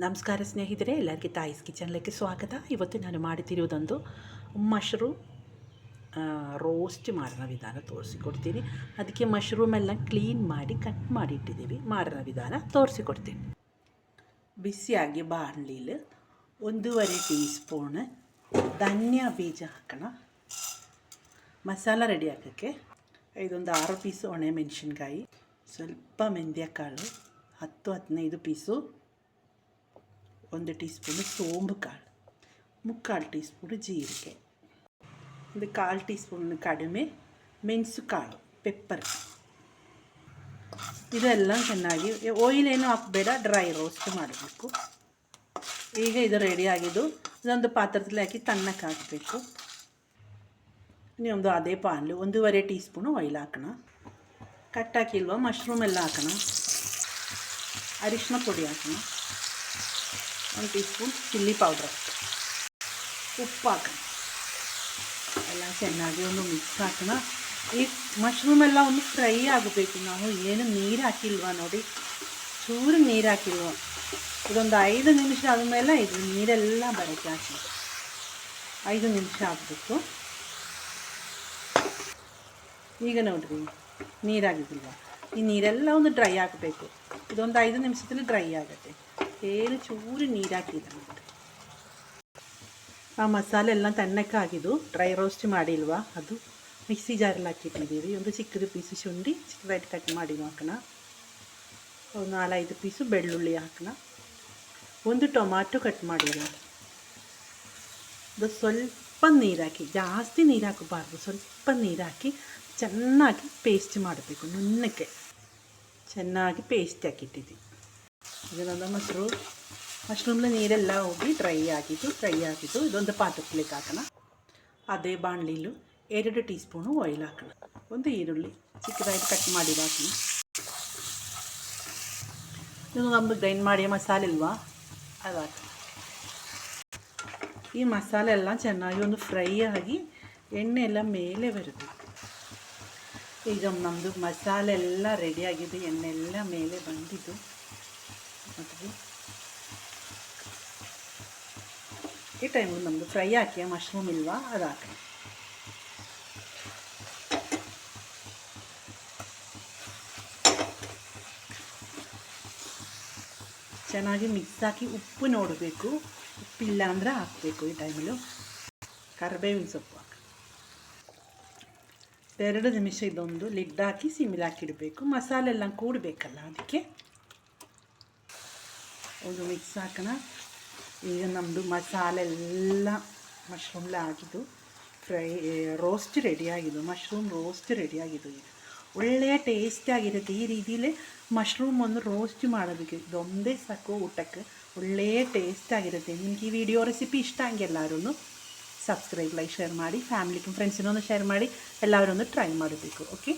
ನಮಸ್ಕಾರ ಸ್ನೇಹಿತರೆ, ಎಲ್ಲರಿಗೆ ತಾಯಿಸ್ ಕಿಚನ್ലേക്ക് ಸ್ವಾಗತ. ಇವತ್ತು ನಾನು ಮಾಡುತ್ತಿರುವುದೊಂದು ಮಶ್ರೂಮ್ ರೋಸ್ಟ್ ಮಾಡೋಣ ವಿಧಾನ ತೋರಿಸಿಕೊಡ್ತೀನಿ. ಅದಕ್ಕೆ ಮಶ್ರೂಮ್ ಎಲ್ಲ ಕ್ಲೀನ್ ಮಾಡಿ ಕಟ್ ಮಾಡಿ ಇಟ್ಟಿದ್ದೀವಿ. ಮಾಡೋಣ ವಿಧಾನ ತೋರಿಸಿಕೊಡ್ತೀನಿ. ಬಿಸಿಯಾಗಿ ಬಾಣಲಿಲಿ 1.5 ಟೀ ಸ್ಪೂನ್ ಧನ್ಯ ಬೀಜ ಹಾಕೋಣ. ಮಸಾಲ ರೆಡಿ ಹಾಕೋಕ್ಕೆ ಇದೊಂದು 6 ಪೀಸು ಒಣ ಮೆಣಸಿನ್ಕಾಯಿ, ಸ್ವಲ್ಪ ಮೆಂತ್ಯ ಕಾಳು, 10-15 ಪೀಸು, 1 ಟೀ ಸ್ಪೂನು ಸೋಂಬು ಕಾಳು, 3/4 ಟೀ ಸ್ಪೂನು ಜೀರಿಗೆ, 1/4 ಟೀ ಸ್ಪೂನ್ ಕಡಿಮೆ ಮೆಣಸು ಕಾಳು, ಪೆಪ್ಪರ್. ಇದೆಲ್ಲ ಚೆನ್ನಾಗಿ ಆಯಿಲ್ ಏನು ಹಾಕಬೇಡ, ಡ್ರೈ ರೋಸ್ಟ್ ಮಾಡಬೇಕು. ಈಗ ಇದು ರೆಡಿಯಾಗಿದ್ದು ಇದೊಂದು ಪಾತ್ರದಲ್ಲಿ ಹಾಕಿ ತಣ್ಣಕ್ಕೆ ಹಾಕಬೇಕು. ಇನ್ನೊಂದು ಅದೇ ಪಾನ್ಲು 1.5 ಟೀ ಸ್ಪೂನು ಆಯಿಲ್ ಹಾಕೋಣ. ಕಟ್ ಹಾಕಿಲ್ವ ಮಶ್ರೂಮ್ ಎಲ್ಲ ಹಾಕೋಣ. ಅರಿಶಿನ ಪುಡಿ ಹಾಕೋಣ, 1 ಟೀ ಸ್ಪೂನ್ ಚಿಲ್ಲಿ ಪೌಡರ್, ಉಪ್ಪು ಹಾಕೋಣ. ಎಲ್ಲ ಚೆನ್ನಾಗಿ ಒಂದು ಮಿಕ್ಸ್ ಹಾಕೋಣ. ಈ ಮಶ್ರೂಮ್ ಎಲ್ಲ ಒಂದು ಫ್ರೈ ಆಗಬೇಕು. ನಾವು ಏನು ನೀರು ಹಾಕಿಲ್ವ ನೋಡಿ, ಚೂರು ನೀರು ಹಾಕಿಲ್ವ. ಇದೊಂದು 5 ನಿಮಿಷ ಆದಮೇಲೆ ಇದು ನೀರೆಲ್ಲ ಬರುತ್ತೆ. ಹಾಕಿ 5 ನಿಮಿಷ ಹಾಕಬೇಕು. ಈಗ ನೋಡಿರಿ ನೀರಾಗಿದ್ದಿಲ್ವ, ಈ ನೀರೆಲ್ಲ ಒಂದು ಡ್ರೈ ಆಗಬೇಕು. ಇದೊಂದು 5 ನಿಮಿಷದಲ್ಲಿ ಡ್ರೈ ಆಗುತ್ತೆ. ಏನು ಚೂರು ನೀರು ಹಾಕಿದ ನೋಡಿ. ಆ ಮಸಾಲೆ ಎಲ್ಲ ತಣ್ಣಕ್ಕೆ ಆಗಿದ್ದು ಡ್ರೈ ರೋಸ್ಟ್ ಮಾಡಿಲ್ವಾ, ಅದು ಮಿಕ್ಸಿ ಜಾರಲ್ಲಿ ಹಾಕಿಟ್ಟಿದ್ದೀವಿ. ಒಂದು ಚಿಕ್ಕದು ಪೀಸು ಶುಂಠಿ ಚಿಕ್ಕದಾಗಿ ಕಟ್ ಮಾಡಿ ಹಾಕೋಣ. ಒಂದು 4-5 ಪೀಸು ಬೆಳ್ಳುಳ್ಳಿ ಹಾಕೋಣ. 1 ಟೊಮಾಟೊ ಕಟ್ ಮಾಡಿರೋಣ. ಅದು ಸ್ವಲ್ಪ ನೀರು ಹಾಕಿ, ಜಾಸ್ತಿ ನೀರು ಹಾಕಬಾರ್ದು, ಸ್ವಲ್ಪ ನೀರು ಹಾಕಿ ಚೆನ್ನಾಗಿ ಪೇಸ್ಟ್ ಮಾಡಬೇಕು. ನುಣ್ಣಕ್ಕೆ ಚೆನ್ನಾಗಿ ಪೇಸ್ಟ್ ಹಾಕಿಟ್ಟಿದ್ದೀವಿ. ಇದೊಂದು ಮಶ್ರೂಮ್ನ ನೀರೆಲ್ಲ ಹೋಗಿ ಡ್ರೈ ಆಗಿದ್ದು ಇದೊಂದು ಪಾತ್ರಕ್ಕೆ ಹಾಕೋಣ. ಅದೇ ಬಾಣಲಿಲು 2 ಟೀ ಸ್ಪೂನು ಆಯಿಲ್ ಹಾಕೋಣ. 1 ಈರುಳ್ಳಿ ಚಿಕ್ಕದಾಗಿ ಕಟ್ ಮಾಡಿ ಹಾಕೋಣ. ಇದು ನಮ್ಮದು ಗ್ರೈಂಡ್ ಮಾಡಿ ಮಸಾಲೆ ಇಲ್ವಾ, ಅದು ಹಾಕೋಣ. ಈ ಮಸಾಲೆ ಎಲ್ಲ ಚೆನ್ನಾಗಿ ಒಂದು ಫ್ರೈ ಆಗಿ ಎಣ್ಣೆ ಎಲ್ಲ ಮೇಲೆ ಬರುತ್ತೆ. ಈಗ ನಮ್ಮದು ಮಸಾಲೆ ಎಲ್ಲ ರೆಡಿಯಾಗಿದೆ, ಎಣ್ಣೆ ಎಲ್ಲ ಮೇಲೆ ಬಂದಿದ್ದು. ಮತ್ತು ಈ ಟೈಮು ನಮ್ಮದು ಫ್ರೈ ಹಾಕಿ ಮಶ್ರೂಮ್ ಇಲ್ವಾ, ಅದು ಹಾಕಿ ಚೆನ್ನಾಗಿ ಮಿಕ್ಸ್ ಹಾಕಿ ಉಪ್ಪು ನೋಡಬೇಕು. ಉಪ್ಪಿಲ್ಲ ಅಂದರೆ ಹಾಕಬೇಕು. ಈ ಟೈಮಲ್ಲೂ ಕರಿಬೇವಿನ ಸೊಪ್ಪು ಹಾಕಿ 2 ನಿಮಿಷ ಇದೊಂದು ಲಿಡ್ ಹಾಕಿ ಸಿಮ್ಮಿಲ್ ಹಾಕಿಡಬೇಕು. ಮಸಾಲೆ ಎಲ್ಲ ಕೂಡಬೇಕಲ್ಲ, ಅದಕ್ಕೆ ಒಂದು ಮಿಕ್ಸ್ ಹಾಕೋಣ. ಈಗ ನಮ್ಮದು ಮಸಾಲೆ ಎಲ್ಲ ಮಶ್ರೂಮ್ಲ ಆಗಿದ್ದು ರೋಸ್ಟ್ ರೆಡಿಯಾಗಿದ್ದು, ಮಶ್ರೂಮ್ ರೋಸ್ಟ್ ರೆಡಿಯಾಗಿದ್ದು. ಈಗ ಒಳ್ಳೆಯ ಟೇಸ್ಟಿಯಾಗಿರುತ್ತೆ. ಈ ರೀತಿಯಲ್ಲೇ ಮಶ್ರೂಮ್ ಒಂದು ರೋಸ್ಟ್ ಮಾಡೋದಕ್ಕೆ ಇದೊಂದೇ ಸಾಕು ಊಟಕ್ಕೆ. ಒಳ್ಳೆಯ ಟೇಸ್ಟಾಗಿರುತ್ತೆ. ನಿಮ್ಗೆ ಈ ವಿಡಿಯೋ ರೆಸಿಪಿ ಇಷ್ಟ ಹಂಗೆ ಎಲ್ಲರೂ ಸಬ್ಸ್ಕ್ರೈಬ್, ಲೈಕ್, ಶೇರ್ ಮಾಡಿ, ಫ್ಯಾಮಿಲಿ ಫ್ರೆಂಡ್ಸಿನೊಂದು ಶೇರ್ ಮಾಡಿ, ಎಲ್ಲರೂ ಟ್ರೈ ಮಾಡಬೇಕು. ಓಕೆ.